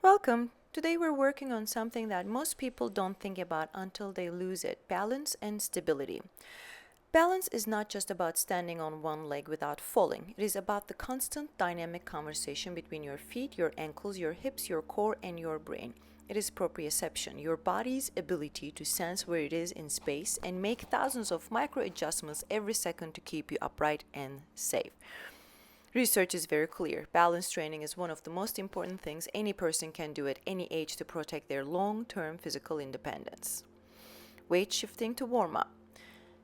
Welcome. Today we're working on something that most people don't think about until they lose it: balance and stability. Balance is not just about standing on one leg without falling. It is about the constant dynamic conversation between your feet, your ankles, your hips, your core, and your brain. It is proprioception, your body's ability to sense where it is in space and make thousands of micro adjustments every second to keep you upright and safe. Research is very clear. Balance training is one of the most important things any person can do at any age to protect their long-term physical independence. Weight shifting to warm up.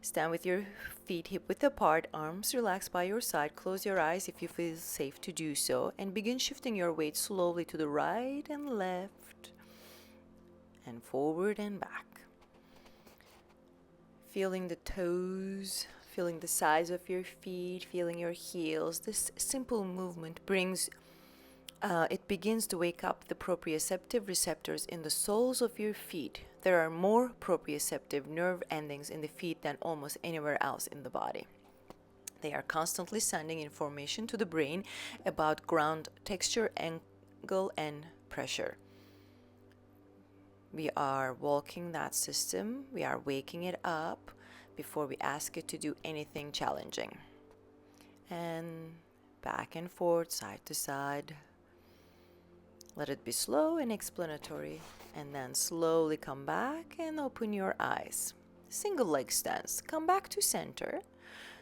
Stand with your feet hip width apart, arms relaxed by your side, close your eyes if you feel safe to do so, and begin shifting your weight slowly to the right and left, and forward and back. Feeling the toes, feeling the size of your feet, feeling your heels. This simple movement begins to wake up the proprioceptive receptors in the soles of your feet. There are more proprioceptive nerve endings in the feet than almost anywhere else in the body. They are constantly sending information to the brain about ground texture, angle, and pressure. We are walking that system. We are waking it up before we ask it to do anything challenging. And back and forth, side to side. Let it be slow and explanatory. And then slowly come back and open your eyes. Single leg stance. Come back to center.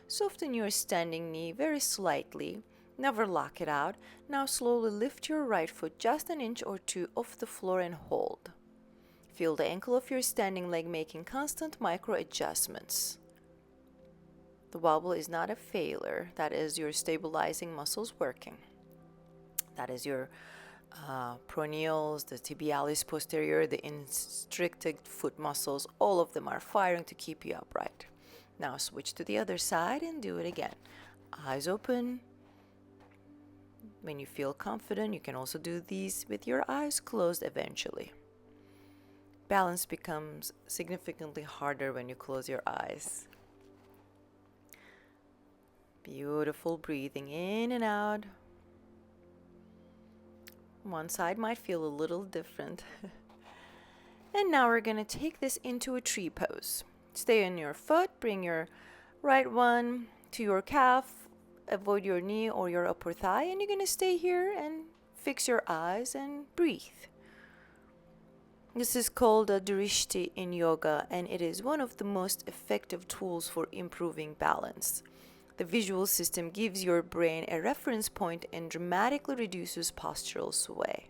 Soften your standing knee very slightly. Never lock it out. Now slowly lift your right foot just an inch or two off the floor and hold. Feel the ankle of your standing leg making constant micro adjustments. The wobble is not a failure. That is your stabilizing muscles working. That is your peroneals, the tibialis posterior, the constricted foot muscles. All of them are firing to keep you upright. Now switch to the other side and do it again. Eyes open. When you feel confident, you can also do these with your eyes closed eventually. Balance becomes significantly harder when you close your eyes. Beautiful breathing in and out. One side might feel a little different. And now we're going to take this into a tree pose. Stay on your foot, bring your right one to your calf, avoid your knee or your upper thigh, and you're going to stay here and fix your eyes and breathe. This is called a drishti in yoga, and it is one of the most effective tools for improving balance. The visual system gives your brain a reference point and dramatically reduces postural sway.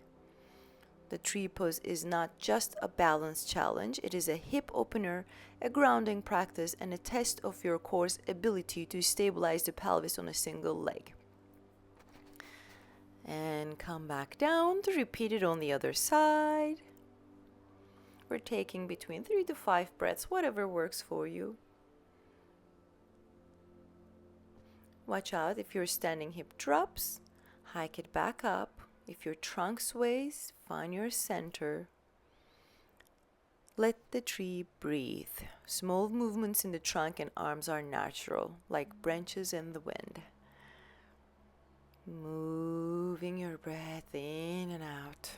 The tree pose is not just a balance challenge, it is a hip opener, a grounding practice, and a test of your core's ability to stabilize the pelvis on a single leg. And come back down to repeat it on the other side. We're taking between 3 to 5 breaths, whatever works for you. Watch out if your standing hip drops, hike it back up. If your trunk sways, find your center. Let the tree breathe. Small movements in the trunk and arms are natural, like branches in the wind. Moving your breath in and out.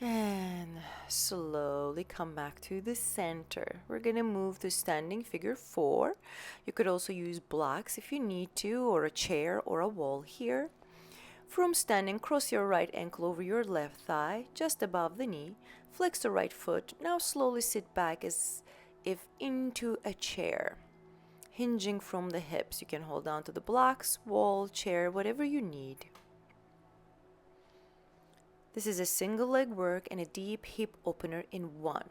And slowly come back to the center. We're going to move to standing figure 4. You could also use blocks if you need to, or a chair or a wall here. From standing, cross your right ankle over your left thigh, just above the knee. Flex the right foot. Now slowly sit back as if into a chair. Hinging from the hips. You can hold on to the blocks, wall, chair, whatever you need. This is a single leg work and a deep hip opener in one.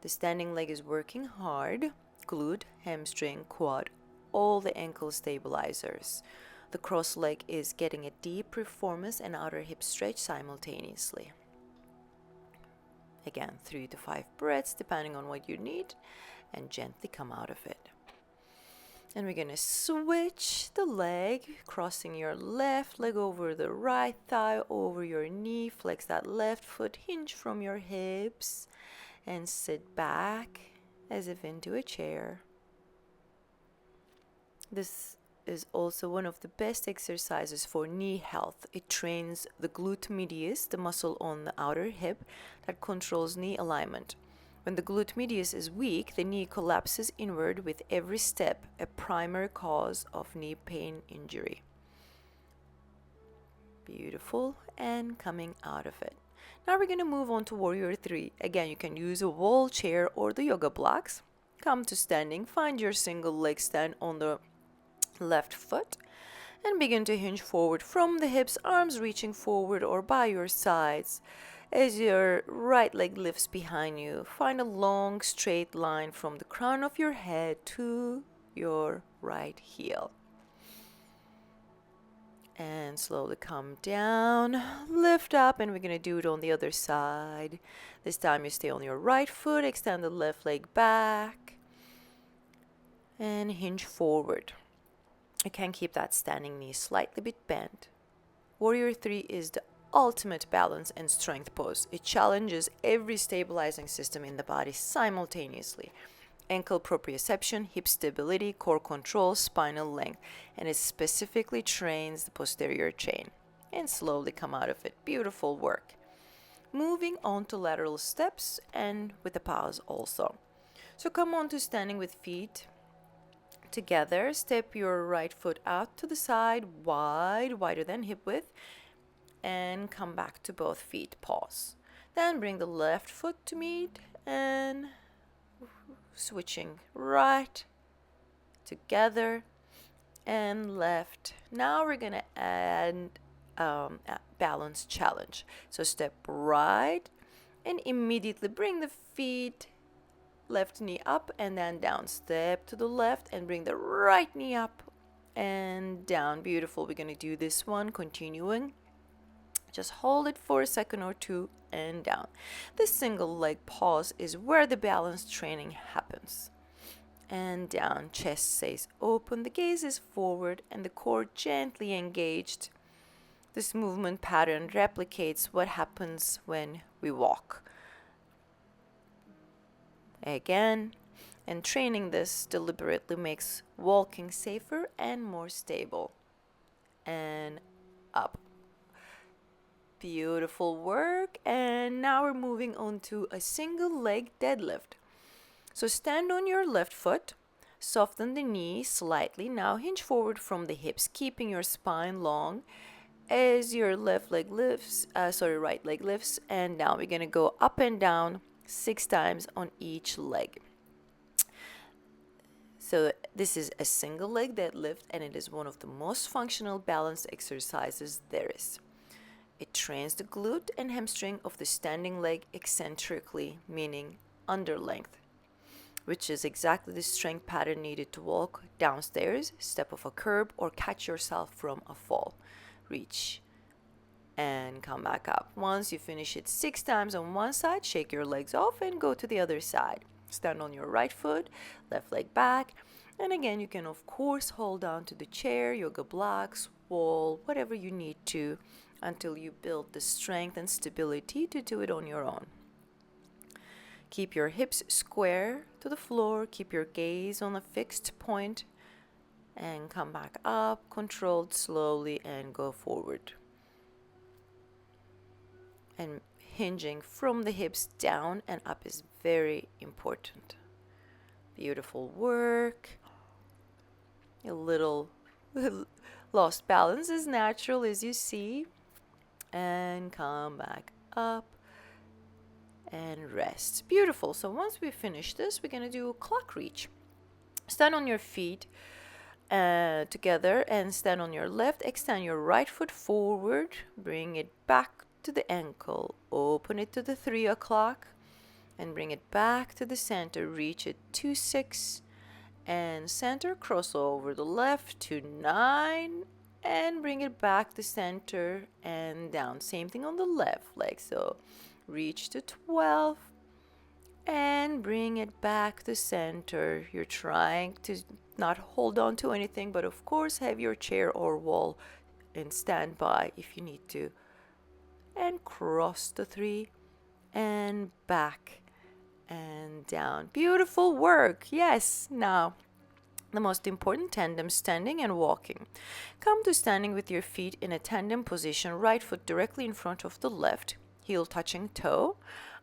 The standing leg is working hard, glute, hamstring, quad, all the ankle stabilizers. The cross leg is getting a deep performance and outer hip stretch simultaneously. Again, 3 to 5 breaths depending on what you need, and gently come out of it. And we're going to switch the leg, crossing your left leg over the right thigh, over your knee. Flex that left foot, hinge from your hips, and sit back as if into a chair. This is also one of the best exercises for knee health. It trains the glute medius, the muscle on the outer hip that controls knee alignment. When the glute medius is weak, the knee collapses inward with every step, a primary cause of knee pain injury. Beautiful, and coming out of it. Now we're going to move on to Warrior 3. Again, you can use a wall, chair, or the yoga blocks. Come to standing, find your single leg stand on the left foot, and begin to hinge forward from the hips, arms reaching forward or by your sides. As your right leg lifts behind you, find a long straight line from the crown of your head to your right heel. And slowly come down, lift up, and we're going to do it on the other side. This time you stay on your right foot, extend the left leg back, and hinge forward. You can keep that standing knee slightly bit bent. Warrior 3 is the ultimate balance and strength pose. It challenges every stabilizing system in the body simultaneously. Ankle proprioception, hip stability, core control, spinal length, and it specifically trains the posterior chain. And slowly come out of it. Beautiful work. Moving on to lateral steps and with a pause also. So come on to standing with feet together. Step your right foot out to the side, wider than hip width, and come back to both feet. Pause. Then bring the left foot to meet and switching right, together, and left. Now we're going to add a balance challenge. So step right and immediately bring the feet, left knee up and then down. Step to the left and bring the right knee up and down. Beautiful. We're going to do this one, continuing. Just hold it for a second or two and down. This single leg pause is where the balance training happens. And down, chest stays open, the gaze is forward, and the core gently engaged. This movement pattern replicates what happens when we walk. Again, and training this deliberately makes walking safer and more stable. And up. Beautiful work. And now we're moving on to a single leg deadlift. So stand on your left foot, soften the knee slightly. Now hinge forward from the hips, keeping your spine long as your right leg lifts. And now we're going to go up and down 6 times on each leg. So this is a single leg deadlift, and it is one of the most functional balance exercises there is. It trains the glute and hamstring of the standing leg eccentrically, meaning under length, which is exactly the strength pattern needed to walk downstairs, step off a curb, or catch yourself from a fall. Reach and come back up. Once you finish it 6 times on one side, shake your legs off and go to the other side. Stand on your right foot, left leg back, and again you can of course hold on to the chair, yoga blocks, wall, whatever you need to, until you build the strength and stability to do it on your own. Keep your hips square to the floor, keep your gaze on a fixed point, and come back up, controlled slowly, and go forward. And hinging from the hips down and up is very important. Beautiful work. A little lost balance is natural, as you see. And come back up and rest. Beautiful. So once we finish this, we're going to do a clock reach. Stand on your feet together and stand on your left. Extend your right foot forward. Bring it back to the ankle. Open it to the 3 o'clock and bring it back to the center. Reach it to 6 and center. Cross over the left to 9 and bring it back to center and down. Same thing on the left leg. So reach to 12 and bring it back to center. You're trying to not hold on to anything, but of course have your chair or wall and stand by if you need to. And cross the 3 and back and down. Beautiful work. Yes. Now The most important, tandem standing and walking. Come to standing with your feet in a tandem position, right foot directly in front of the left, heel touching toe,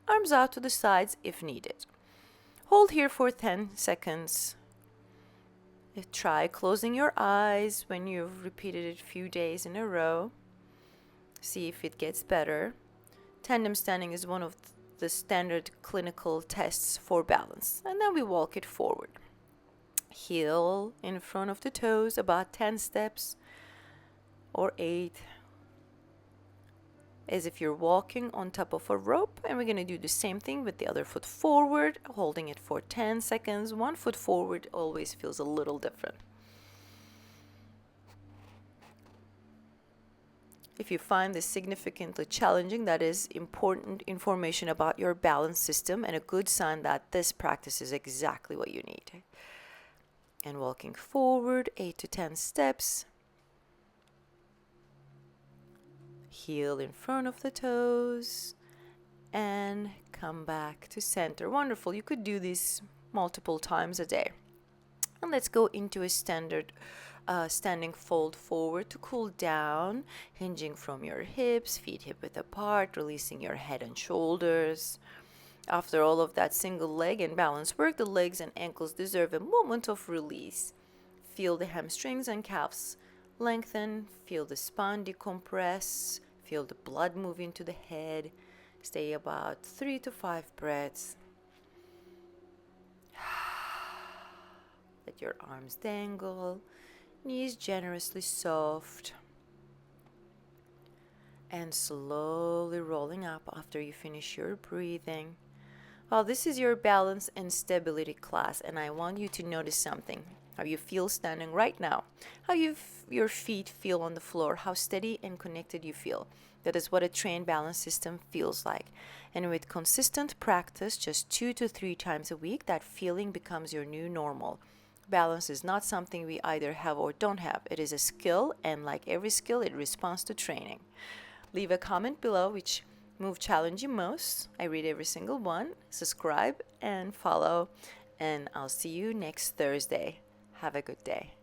arms out to the sides if needed. Hold here for 10 seconds. Try closing your eyes when you've repeated it a few days in a row. See if it gets better. Tandem standing is one of the standard clinical tests for balance. And then we walk it forward. Heel in front of the toes, about 10 steps or 8, as if you're walking on top of a rope. And we're going to do the same thing with the other foot forward, holding it for 10 seconds. One foot forward always feels a little different. If you find this significantly challenging, that is important information about your balance system and a good sign that this practice is exactly what you need. And walking forward, 8 to 10 steps. Heel in front of the toes and come back to center. Wonderful. You could do this multiple times a day. And let's go into a standard standing fold forward to cool down, hinging from your hips, feet hip width apart, releasing your head and shoulders. After all of that single leg and balance work, the legs and ankles deserve a moment of release. Feel the hamstrings and calves lengthen, feel the spine decompress, feel the blood move into the head. Stay about 3 to 5 breaths. Let your arms dangle, knees generously soft, and slowly rolling up after you finish your breathing. Well, this is your balance and stability class, and I want you to notice something. How you feel standing right now, how your feet feel on the floor, how steady and connected you feel. That is what a trained balance system feels like. And with consistent practice, just 2 to 3 times a week, that feeling becomes your new normal. Balance is not something we either have or don't have. It is a skill, and like every skill, it responds to training. Leave a comment below which move challenge you most. I read every single one. Subscribe and follow, and I'll see you next Thursday. Have a good day.